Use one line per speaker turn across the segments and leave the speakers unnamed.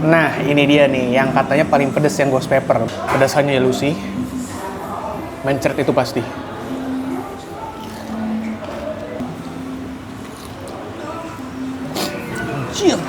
Nah, ini dia nih yang katanya paling pedes yang ghost pepper. Pedasannya ya Lucy. Mencret itu pasti. Anjir.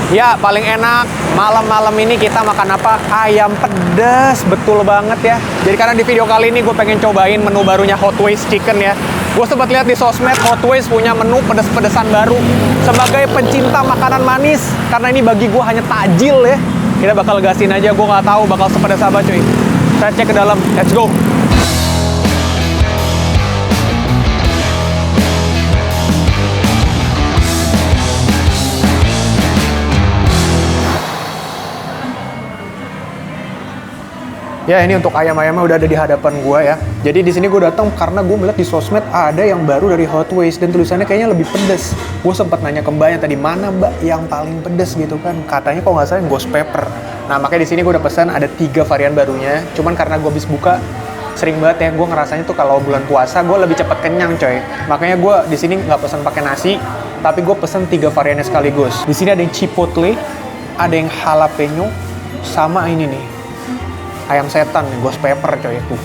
Ya, paling enak malam-malam ini kita makan apa? Ayam pedas, betul banget ya. Jadi karena di video kali ini gue pengen cobain menu barunya Hot Wings Chicken ya. Gue sempat lihat di sosmed Hot Wings punya menu pedas-pedesan baru. Sebagai pencinta makanan manis, karena ini bagi gue hanya takjil ya. Kita bakal gasin aja, gue nggak tahu bakal sepedas apa cuy. Kita cek ke dalam, let's go. Ya, ini untuk ayam-ayamnya udah ada di hadapan gue ya. Jadi di sini gue datang karena gue melihat di sosmed ada yang baru dari Hot Wings dan tulisannya kayaknya lebih pedes. Gue sempat nanya ke mbaknya tadi, mana mbak yang paling pedes gitu kan? Katanya kalau nggak salah yang ghost pepper. Nah makanya di sini gue udah pesan ada 3 varian barunya. Cuman karena gue habis buka sering banget ya, gue ngerasanya tuh kalau bulan puasa gue lebih cepet kenyang coy. Makanya gue di sini nggak pesan pakai nasi, tapi gue pesan 3 variannya sekaligus. Di sini ada yang chipotle, ada yang jalapeno, sama ini nih. Ayam setan nih, ghost pepper coy itu.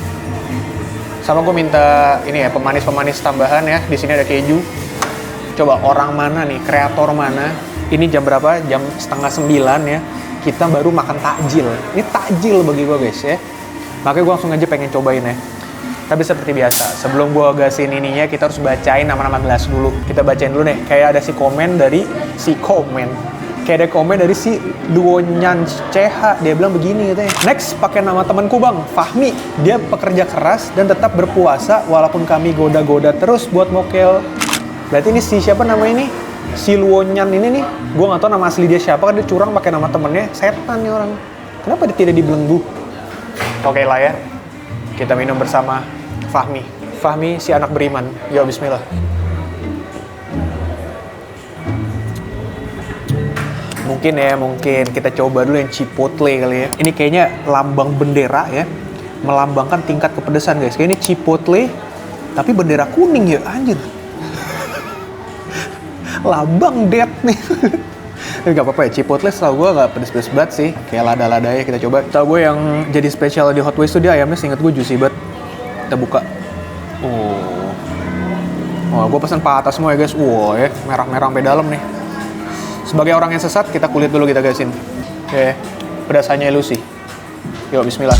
Sama gue minta ini ya, pemanis-pemanis tambahan ya. Di sini ada keju. Coba orang mana nih, kreator mana? Ini jam berapa? Jam 8:30 ya. Kita baru makan takjil. Ini takjil bagi gue guys ya. Makanya gue langsung aja pengen cobain ya. Tapi seperti biasa, sebelum gue gasin ininya, kita harus bacain nama-nama gelas dulu. Kita bacain dulu nih. Kayak ada si komen dari si komen. Kayak ada komen dari si Duonyan CH, dia bilang begini katanya. Next, pakai nama temanku bang, Fahmi. Dia pekerja keras dan tetap berpuasa walaupun kami goda-goda terus buat mokel. Berarti ini si siapa nama ini? Si Luonyan ini nih. Gue nggak tahu nama asli dia siapa, kan dia curang pakai nama temennya. Setan nih orang. Kenapa dia tidak dibelenggu? Oke lah ya. Kita minum bersama Fahmi. Fahmi si anak beriman. Yo bismillah. Mungkin kita coba dulu yang chipotle kali ya. Ini kayaknya lambang bendera ya, melambangkan tingkat kepedesan guys. Kayak ini chipotle tapi bendera kuning ya, anjir. Lambang death nih. Tapi gak apa-apa ya, chipotle setahu gue gak pedes-pedes banget sih. Kayak lada-lada ya, kita coba. Setahu gue yang jadi spesial di Hot Wings tuh dia ayamnya seinget gue juicy banget. Kita buka. Oh, gue pesan patah semua ya guys. Wow ya, merah-merah sampai dalam nih. Sebagai orang yang sesat, kita kulit dulu kita gasin. Oke, pedasannya Lucy. Yuk, bismillah.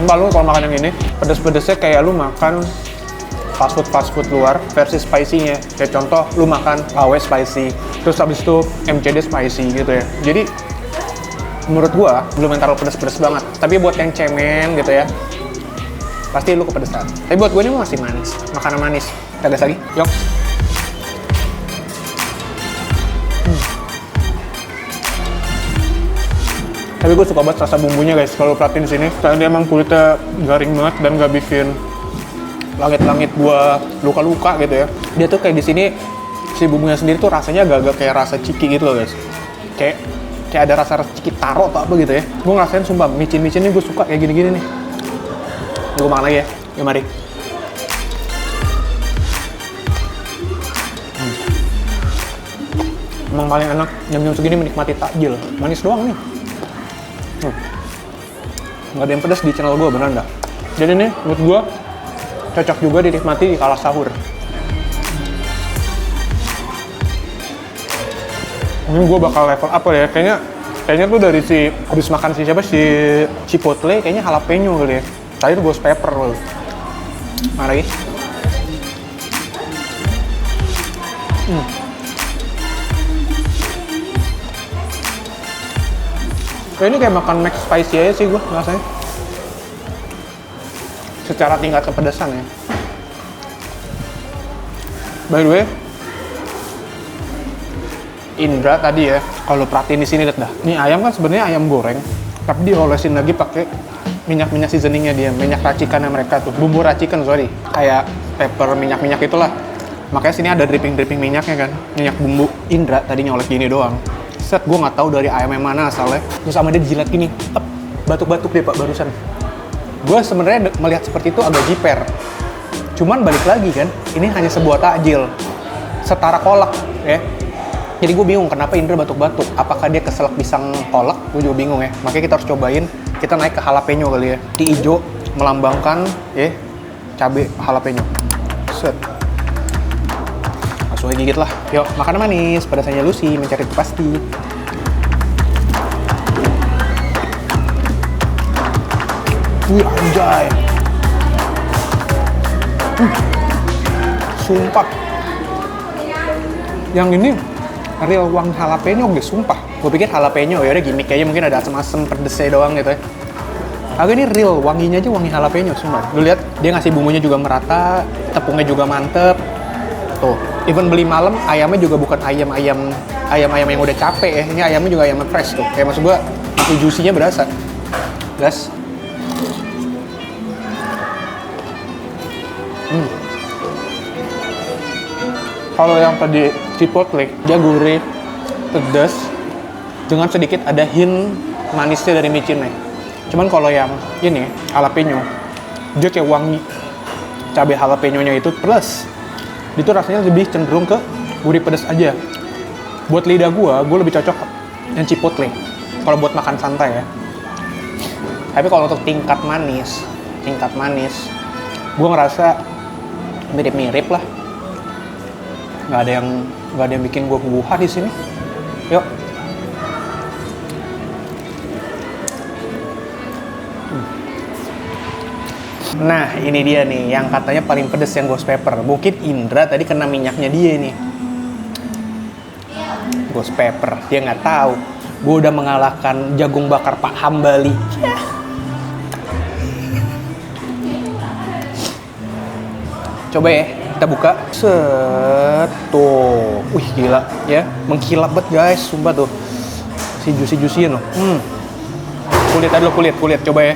Mbak lu kalau makan yang ini, pedes-pedesnya kayak lu makan fast food luar versi spicy-nya. Kayak contoh, lu makan KW spicy, terus habis itu MCD spicy gitu ya. Jadi menurut gua belum yang terlalu pedas-pedas banget, tapi buat yang cemen gitu ya pasti lu kepedesan. Tapi buat gua ini masih manis, makanan manis. Kita gas lagi, yuk. Tapi gua suka banget rasa bumbunya guys, kalau perhatiin di sini. Karena dia emang kulitnya garing banget dan gak bikin langit-langit gua luka-luka gitu ya. Dia tuh kayak di sini si bumbunya sendiri tuh rasanya agak-agak kayak rasa ciki gitu loh guys. Kayak ada rasa ciki taro atau apa gitu ya. Gue ngerasain sumpah, micin-micin ini gue suka kayak gini-gini nih. Gue makan lagi ya. Yuk mari. Emang paling enak jam-jam segini menikmati takjil. Manis doang nih. Nggak ada yang pedas di channel gue, beneran dah. Jadi nih, menurut gue cocok juga dinikmati di kala sahur. Ini gue bakal level up ya, kayaknya tuh dari si habis makan si siapa, si chipotle, kayaknya jalapeno kali ya. Tadi tuh ghost pepper loh. Mana lagi? Ini kayak makan max spicy aja sih gue rasanya. Secara tingkat kepedasan ya. By the way, Indra tadi ya, kalau perhatiin di sini lihat dah. Ini ayam kan sebenarnya ayam goreng, tapi diolesin lagi pakai minyak seasoningnya dia, minyak racikannya mereka tuh, bumbu racikan sorry, kayak pepper minyak itulah. Makanya sini ada dripping minyaknya kan, minyak bumbu. Indra tadi nyolek gini doang. Set, gue nggak tahu dari ayam yang mana asalnya. Terus sama dia jilat gini, batuk-batuk deh pak barusan. Gue sebenarnya melihat seperti itu agak jiper. Cuman balik lagi kan, ini hanya sebuah takjil, setara kolak ya. Jadi gue bingung kenapa Indra batuk-batuk. Apakah dia keselak pisang kolak? Gue juga bingung ya. Makanya kita harus cobain. Kita naik ke jalapeno kali ya. Di hijau melambangkan ya cabai jalapeno. Set. Langsung aja gigit lah. Yuk, makanan manis. Pedasannya Lucy mencari itu pasti. Wih anjay. Sumpah. Yang ini real wangi jalapeno guys, sumpah. Gue pikir jalapeno ya udah gimmick aja, mungkin ada asem-asem pedesnya doang gitu ya. Agak ini real, wanginya aja wangi jalapeno sumpah. Lu lihat dia ngasih bumbunya juga merata, tepungnya juga mantep. Tuh, even beli malam ayamnya juga bukan ayam yang udah capek ya. Ini ayamnya juga ayam fresh tuh. Kayak maksud gua masih juicy-nya berasa. Gas. Kalau yang tadi chipotle, dia gurih, pedas, dengan sedikit ada hint manisnya dari micinnya. Cuman kalau yang ini, jalapeno, dia kayak wangi cabai jalapeno-nya itu plus. Itu rasanya lebih cenderung ke gurih pedas aja. Buat lidah gue lebih cocok yang chipotle. Kalau buat makan santai ya. Tapi kalau untuk tingkat manis, gue ngerasa mirip-mirip lah. Nggak ada yang bikin gue kebuhan di sini. Yuk. Nah, ini dia nih yang katanya paling pedes yang ghost pepper. Mungkin Indra tadi kena minyaknya dia nih. Ghost pepper, dia nggak tahu. Gue udah mengalahkan jagung bakar Pak Hambali. Coba ya. Kita buka, set, tuh, wih gila ya, mengkilap banget guys, sumpah tuh, si juicy-juicyin loh, kulit, coba ya,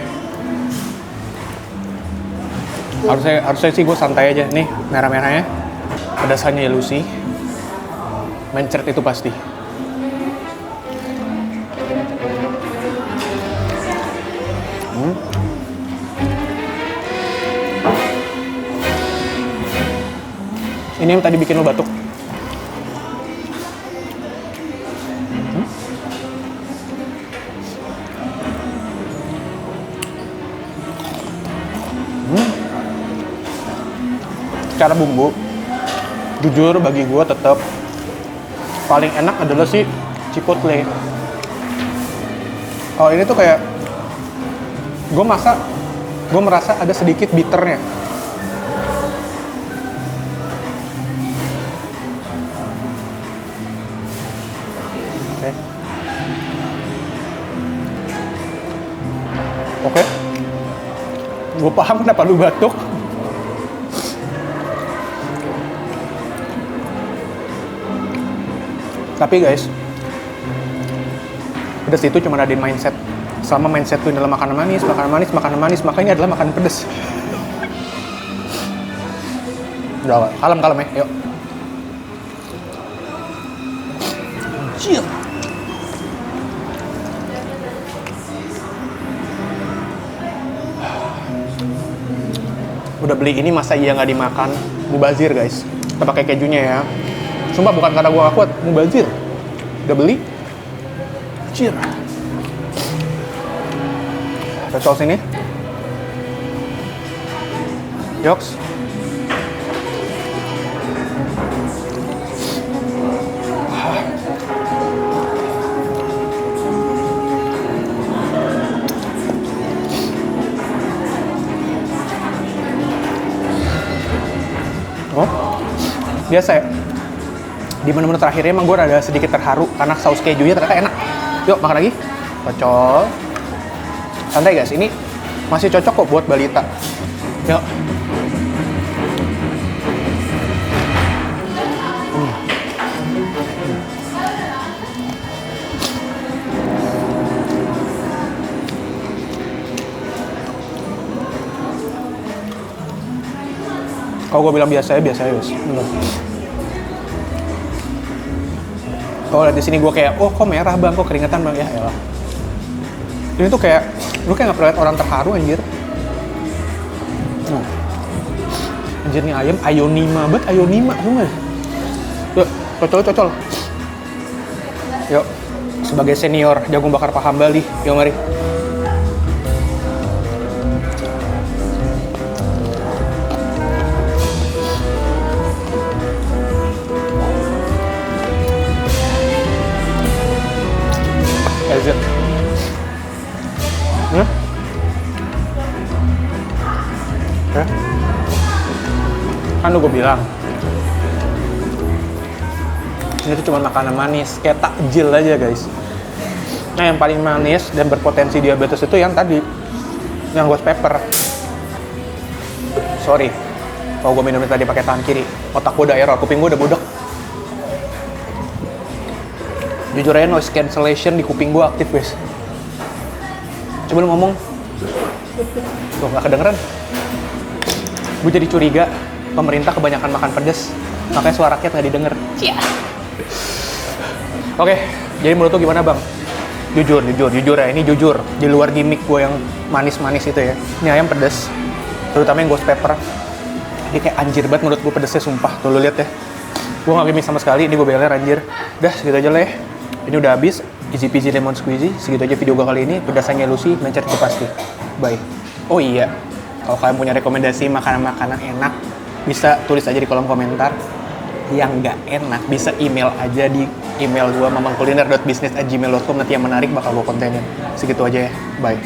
harusnya sih gue santai aja, nih merah-merahnya, pedasannya ya Lucy, mencret itu pasti. Ini yang tadi bikin lo batuk. Secara bumbu, jujur bagi gue tetap paling enak adalah si chipotle. Oh ini tuh kayak gue merasa ada sedikit bitternya. Oke. Gue paham kenapa lu batuk. Tapi guys, pedas itu cuma ada di mindset. Selama mindset lu adalah makanan manis, maka ini adalah makanan pedas. Udah, kalem ya, yuk. Anjir. Udah beli ini masa iya nggak dimakan? Mubazir guys, kita pakai kejunya ya. Sumpah bukan karena gue gak kuat, mubazir. Udah beli, cir. Pecel sini, yoks. Oh, biasa ya. Di menu-menu terakhirnya emang gue ada sedikit terharu karena saus kejunya ternyata enak. Yuk makan lagi. Kocol. Santai guys, ini masih cocok kok buat balita. Yuk. Kalau gue bilang biasa ya guys. Bener. Kalau lihat di sini gue kayak, oh kok merah bang, kok keringetan bang, ya elah. Ini tuh kayak, lu kayak nggak pernah lihat orang terharu anjir. Anjir nih ayam, ayonima banget, ayonima, semua. Yuk, cocol. Yuk, sebagai senior jagung bakar paham Bali, yuk mari. Exit. Oke. Kan gue bilang ini tuh cuma makanan manis, kayak takjil aja guys. Nah yang paling manis dan berpotensi diabetes itu yang tadi, yang ghost pepper. Sorry, kalau gue minumnya tadi pakai tangan kiri, otak gue udah error, kuping gue udah budek. Jujur aja noise cancellation di kuping gue aktif guys. Coba lu ngomong. Tuh gak kedengeran. Gue jadi curiga pemerintah kebanyakan makan pedes, makanya suara rakyat gak didengar. Oke, jadi menurut lu gimana bang? Jujur ya, ini jujur. Di luar gimmick gue yang manis-manis itu ya. Ini ayam pedes, terutama yang ghost pepper. Dia kayak anjir banget menurut gue pedesnya, sumpah. Tuh lu lihat ya. Gue gak gimmick sama sekali, ini gue beler anjir. Udah, segitu aja lah ya. Ini udah habis, easy peasy lemon squeezy. Segitu aja video gue kali ini. Pedasanya Lucy, mencet itu pasti. Bye. Oh iya, kalau kalian punya rekomendasi makanan-makanan enak, bisa tulis aja di kolom komentar. Yang nggak enak, bisa email aja di email gue, mamangkuliner.business@gmail.com. Nanti yang menarik bakal gue kontenin. Segitu aja ya, bye.